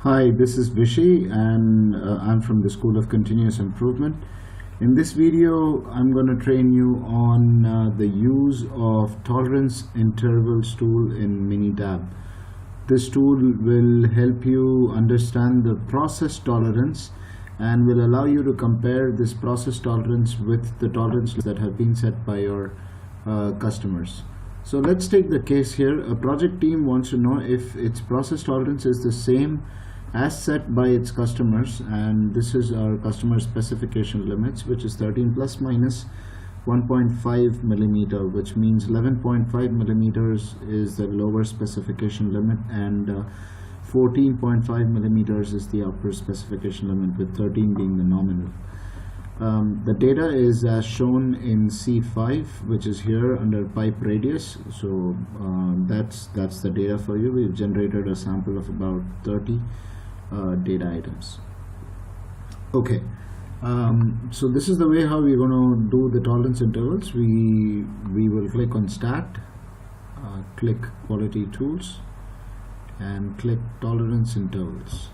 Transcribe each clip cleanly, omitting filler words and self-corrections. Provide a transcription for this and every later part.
Hi, this is Vishy and I'm from the School of Continuous Improvement. In this video, I'm going to train you on the use of tolerance intervals tool in Minitab. This tool will help you understand the process tolerance and will allow you to compare this process tolerance with the tolerances that have been set by your customers. So let's take the case here. A project team wants to know if its process tolerance is the same as set by its customers, and this is our customer specification limits, which is 13 plus minus 1.5 millimeter, which means 11.5 millimeters is the lower specification limit and 14.5 millimeters is the upper specification limit, with 13 being the nominal. The data is as shown in C5, which is here under pipe radius. So that's the data for you. We've generated a sample of about 30 data items. Okay, so this is the way how we're going to do the tolerance intervals. We will click on Stat, click Quality Tools, and click Tolerance Intervals.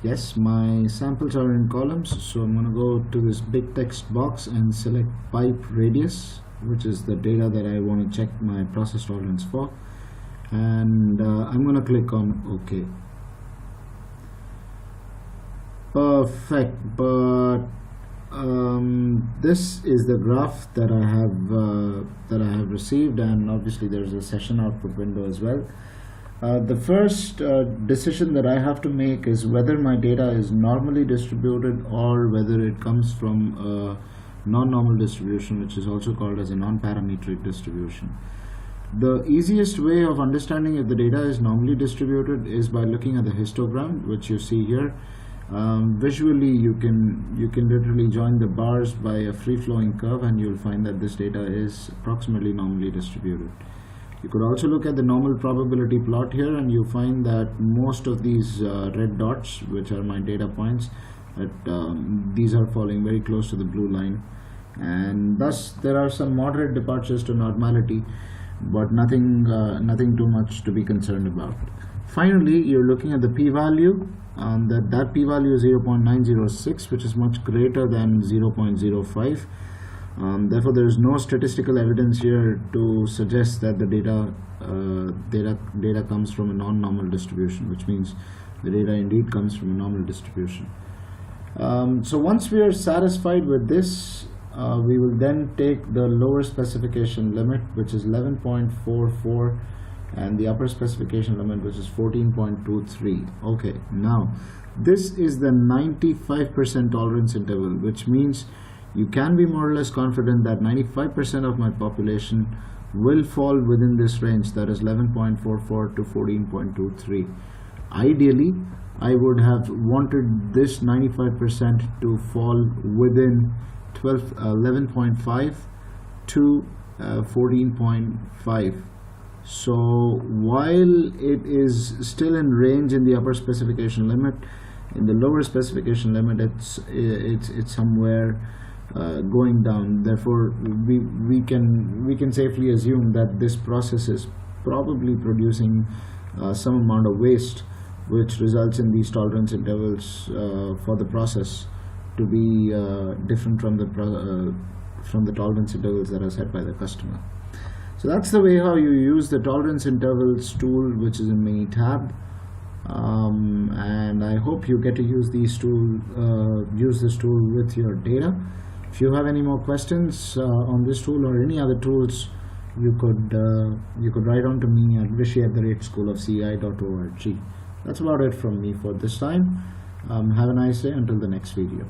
Yes, my samples are in columns, so I'm going to go to this big text box and select pipe radius, which is the data that I want to check my process tolerance for, and I'm going to click on OK. Perfect. But this is the graph that I have received, and obviously there's a session output window as well. The first decision that I have to make is whether my data is normally distributed or whether it comes from a non-normal distribution, which is also called as a non-parametric distribution. The easiest way of understanding if the data is normally distributed is by looking at the histogram, which you see here. Visually, you can literally join the bars by a free-flowing curve, and you'll find that this data is approximately normally distributed. You could also look at the normal probability plot here, and you find that most of these red dots, which are my data points, that these are falling very close to the blue line, and thus there are some moderate departures to normality, but nothing too much to be concerned about. Finally, you're looking at the p-value, and that p-value is 0.906, which is much greater than 0.05. Therefore, there is no statistical evidence here to suggest that the data comes from a non-normal distribution, which means the data indeed comes from a normal distribution. So once we are satisfied with this, we will then take the lower specification limit, which is 11.44, and the upper specification limit, which is 14.23. Okay, now this is the 95% tolerance interval, which means you can be more or less confident that 95% of my population will fall within this range, that is 11.44 to 14.23. Ideally, I would have wanted this 95% to fall within 11.5 to 14.5. So while it is still in range in the upper specification limit, in the lower specification limit it's somewhere going down. Therefore, we can safely assume that this process is probably producing some amount of waste, which results in these tolerance intervals for the process to be different from the tolerance intervals that are set by the customer. So that's the way how you use the tolerance intervals tool, which is in Minitab, and I hope you get to use this tool with your data. If you have any more questions on this tool or any other tools, you could write on to me at vishy@schoolofcei.org. That's about it from me for this time. Have a nice day until the next video.